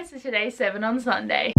guys to today's 7 on Sunday.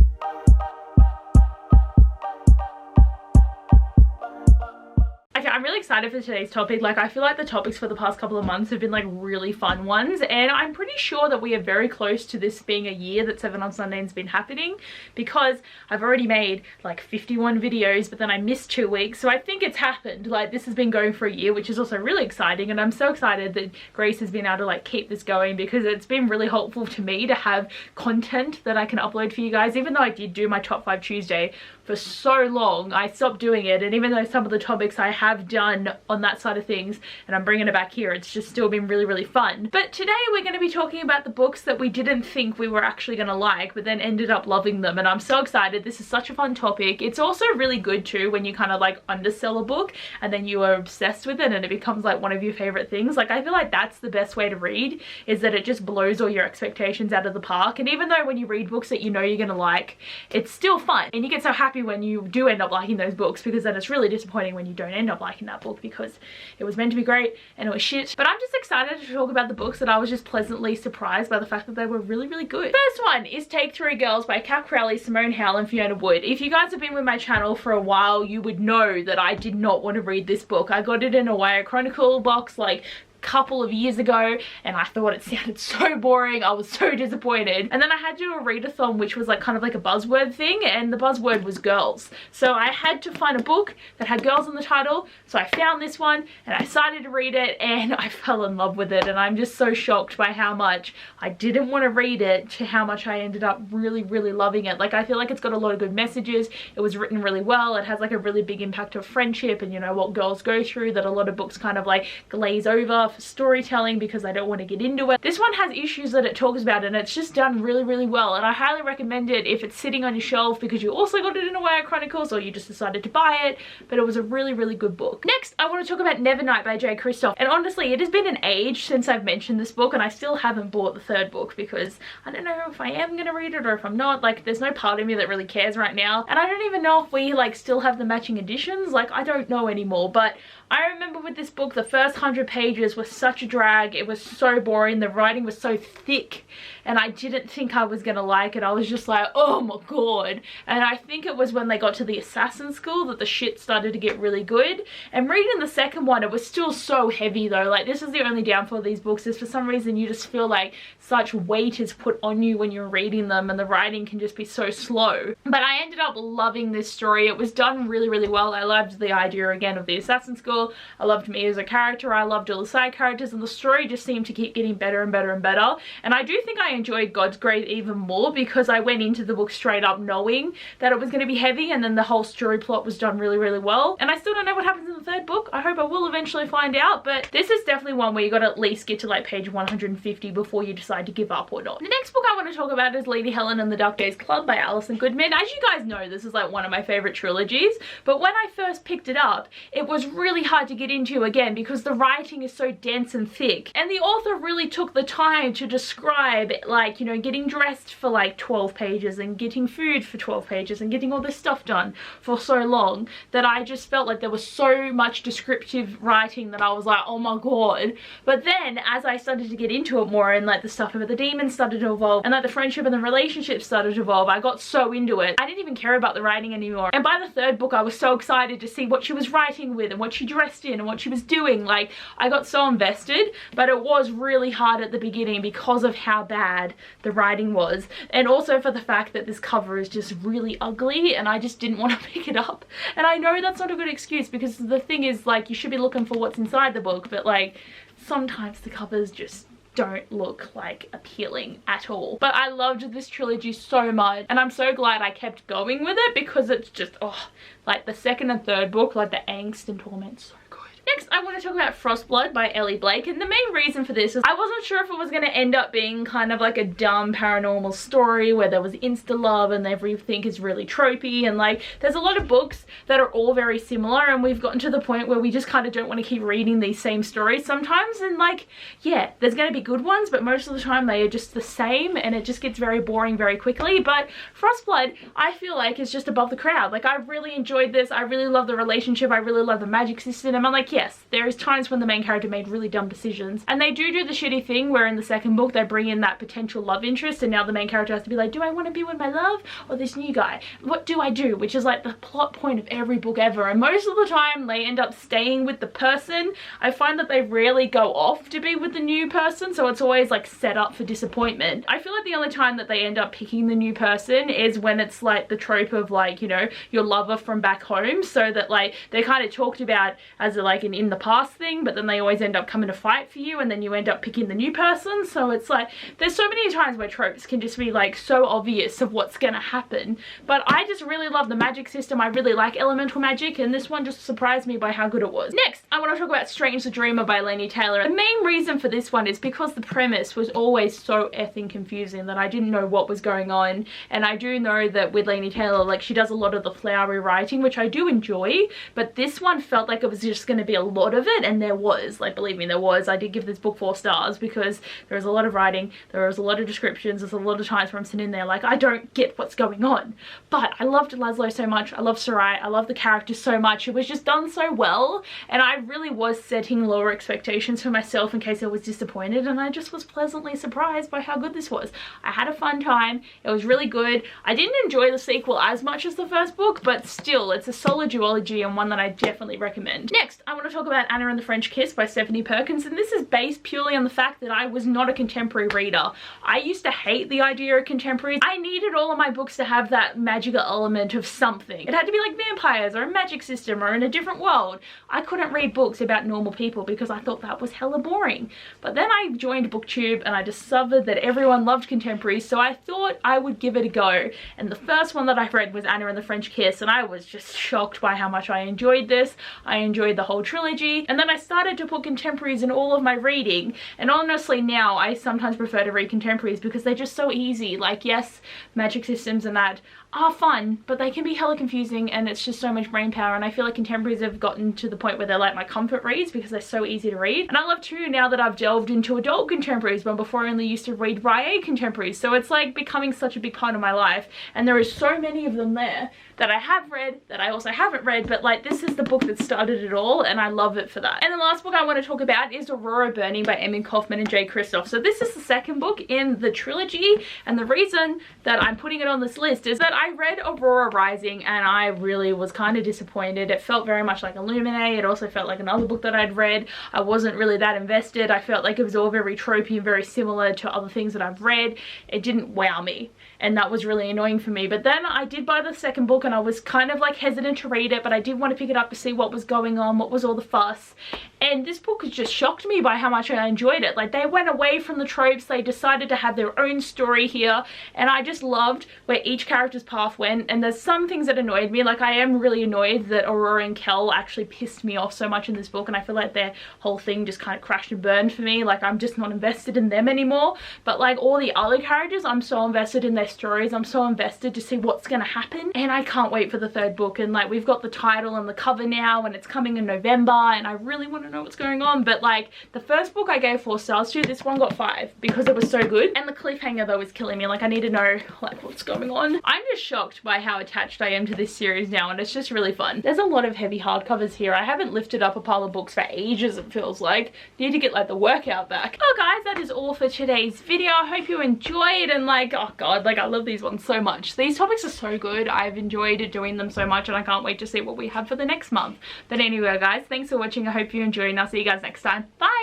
Okay, I'm really excited for today's topic. Like, I feel like the topics for the past couple of months have been like really fun ones, and I'm pretty sure that we are very close to this being a year that 7 on Sunday has been happening, because I've already made like 51 videos, but then I missed 2 weeks, so I think it's happened. Like, this has been going for a year, which is also really exciting, and I'm so excited that Grace has been able to like keep this going, because it's been really helpful to me to have content that I can upload for you guys. Even though I did do my top 5 Tuesday for so long, I stopped doing it, and even though some of the topics I have done on that side of things and I'm bringing it back here, it's just still been really fun. But today we're going to be talking about the books that we didn't think we were actually going to like, but then ended up loving them, and I'm so excited. This is such a fun topic. It's also really good too when you kind of like undersell a book and then you are obsessed with it and it becomes like one of your favorite things. Like, I feel like that's the best way to read, is that it just blows all your expectations out of the park. And even though when you read books that you know you're going to like, it's still fun, and you get so happy when you do end up liking those books, because then it's really disappointing when you don't end up liking that book because it was meant to be great and it was shit. But I'm just excited to talk about the books that I was just pleasantly surprised by the fact that they were really good. First one is Take 3 Girls by Kat Crowley, Simone Howell and Fiona Wood. If you guys have been with my channel for a while, you would know that I did not want to read this book. I got it in a YA Chronicle box like couple of years ago, and I thought it sounded so boring. I was so disappointed. And then I had to do a readathon, which was like kind of like a buzzword thing, and the buzzword was girls. So I had to find a book that had girls in the title, so I found this one and I decided to read it, and I fell in love with it. And I'm just so shocked by how much I didn't want to read it to how much I ended up really loving it. Like, I feel like it's got a lot of good messages. It was written really well. It has like a really big impact of friendship and, you know, what girls go through that a lot of books kind of like glaze over for storytelling because I don't want to get into it. This one has issues that it talks about, and it's just done really well, and I highly recommend it if it's sitting on your shelf because you also got it in a YA Chronicles or you just decided to buy it. But it was a really good book. Next, I want to talk about Nevernight by J. Kristoff, and honestly it has been an age since I've mentioned this book, and I still haven't bought the 3rd book because I don't know if I am gonna read it or if I'm not. Like, there's no part of me that really cares right now, and I don't even know if we like still have the matching editions. Like, I don't know anymore. But I remember with this book, the first 100 pages was such a drag. It was so boring. The writing was so thick, and I didn't think I was gonna like it. I was just like, oh my god. And I think it was when they got to the assassin school that the shit started to get really good. And reading the 2nd one, it was still so heavy though. Like, this is the only downfall of these books, is for some reason you just feel like such weight is put on you when you're reading them, and the writing can just be so slow. But I ended up loving this story. It was done really well. I loved the idea again of the assassin school. I loved me as a character. I loved all the side characters, and the story just seemed to keep getting better and better. And I do think I enjoyed God's Grave even more because I went into the book straight up knowing that it was going to be heavy, and then the whole story plot was done really well. And I still don't know what happens in the 3rd book. I hope I will eventually find out, but this is definitely one where you got to at least get to like page 150 before you decide to give up or not. The next book I want to talk about is Lady Helen and the Dark Days Club by Alison Goodman. As you guys know, this is like one of my favorite trilogies, but when I first picked it up, it was really hard to get into again because the writing is so dense and thick, and the author really took the time to describe, like, you know, getting dressed for like 12 pages and getting food for 12 pages and getting all this stuff done for so long, that I just felt like there was so much descriptive writing that I was like, oh my god. But then as I started to get into it more, and like the stuff about the demons started to evolve, and like the friendship and the relationships started to evolve, I got so into it. I didn't even care about the writing anymore. And by the 3rd book, I was so excited to see what she was writing with and what she dressed in and what she was doing. Like, I got so invested, but it was really hard at the beginning because of how bad the writing was, and also for the fact that this cover is just really ugly, and I just didn't want to pick it up. And I know that's not a good excuse, because the thing is, like, you should be looking for what's inside the book, but like sometimes the covers just don't look like appealing at all. But I loved this trilogy so much, and I'm so glad I kept going with it, because it's just, oh, like the 2nd and 3rd book, like the angst and torment, so good. Next, I want to talk about Frostblood by Abbeyleec, and the main reason for this is I wasn't sure if it was going to end up being kind of like a dumb paranormal story where there was insta-love and everything is really tropey, and like there's a lot of books that are all very similar, and we've gotten to the point where we just kind of don't want to keep reading these same stories sometimes. And like, yeah, there's going to be good ones, but most of the time they are just the same, and it just gets very boring very quickly. But Frostblood, I feel like, is just above the crowd. Like, I really enjoyed this. I really love the relationship. I really love the magic system. I'm like, yeah, yes, there is times when the main character made really dumb decisions, and they do the shitty thing where in the second book they bring in that potential love interest, and now the main character has to be like, do I want to be with my love or this new guy? What do I do? Which is like the plot point of every book ever, and most of the time they end up staying with the person. I find that they rarely go off to be with the new person, so it's always like set up for disappointment. I feel like the only time that they end up picking the new person is when it's like the trope of like, you know, your lover from back home, so that like they're kind of talked about as like an in the past thing, but then they always end up coming to fight for you, and then you end up picking the new person. So it's like there's so many times where tropes can just be like so obvious of what's gonna happen, but I just really love the magic system. I really like elemental magic, and this one just surprised me by how good it was. Next, I want to talk about Strange the Dreamer by Laini Taylor. The main reason for this one is because the premise was always so effing confusing that I didn't know what was going on, and I do know that with Laini Taylor, like, she does a lot of the flowery writing, which I do enjoy, but this one felt like it was just going to be a lot of it, and there was, like, believe me, there was. I did give this book 4 stars because there was a lot of writing, there was a lot of descriptions, there's a lot of times where I'm sitting there like, I don't get what's going on. But I loved Laszlo so much, I love Sarai, I love the characters so much, it was just done so well, and I really was setting lower expectations for myself in case I was disappointed, and I just was pleasantly surprised by how good this was. I had a fun time, it was really good. I didn't enjoy the sequel as much as the first book, but still, it's a solid duology and one that I definitely recommend. Next, I want to talk about Anna and the French Kiss by Stephanie Perkins, and this is based purely on the fact that I was not a contemporary reader. I used to hate the idea of contemporaries. I needed all of my books to have that magical element of something. It had to be like vampires or a magic system or in a different world. I couldn't read books about normal people because I thought that was hella boring. But then I joined BookTube and I discovered that everyone loved contemporaries, so I thought I would give it a go. And the first one that I read was Anna and the French Kiss, and I was just shocked by how much I enjoyed this. I enjoyed the whole trilogy, and then I started to put contemporaries in all of my reading, and honestly now I sometimes prefer to read contemporaries because they're just so easy. Like, yes, magic systems and that are fun, but they can be hella confusing, and it's just so much brain power, and I feel like contemporaries have gotten to the point where they're like my comfort reads because they're so easy to read. And I love too now that I've delved into adult contemporaries, but before I only used to read YA contemporaries, so it's like becoming such a big part of my life, and there is so many of them there that I have read, that I also haven't read, but like this is the book that started it all, and I love it for that. And the last book I want to talk about is Aurora Burning by Emmy Kaufman and Jay Kristoff. So this is the second book in the trilogy, and the reason that I'm putting it on this list is that I read Aurora Rising and I really was kind of disappointed. It felt very much like Illuminae. It also felt like another book that I'd read. I wasn't really that invested. I felt like it was all very tropey and very similar to other things that I've read. It didn't wow me, and that was really annoying for me. But then I did buy the second book and I was kind of like hesitant to read it, but I did want to pick it up to see what was going on, what was all the fuss. And this book has just shocked me by how much I enjoyed it. Like, they went away from the tropes, they decided to have their own story here, and I just loved where each character's path went. And there's some things that annoyed me, like I am really annoyed that Aurora and Kel actually pissed me off so much in this book, and I feel like their whole thing just kind of crashed and burned for me. Like, I'm just not invested in them anymore. But like all the other characters, I'm so invested in their stories, I'm so invested to see what's gonna happen, and I can't wait for the third book. And like, we've got the title and the cover now, and it's coming in November, and I really want to know what's going on. But like, the first book I gave 4 stars to, this one got 5 because it was so good. And the cliffhanger though is killing me. Like, I need to know like what's going on. I'm just shocked by how attached I am to this series now, and it's just really fun. There's a lot of heavy hardcovers here. I haven't lifted up a pile of books for ages, it feels like. Need to get like the workout back. Oh guys, that is all for today's video. I hope you enjoyed, and like, oh god, like I love these ones so much. These topics are so good. I've enjoyed doing them so much, and I can't wait to see what we have for the next month. But anyway guys, thanks for watching. I hope you enjoyed, and I'll see you guys next time. Bye!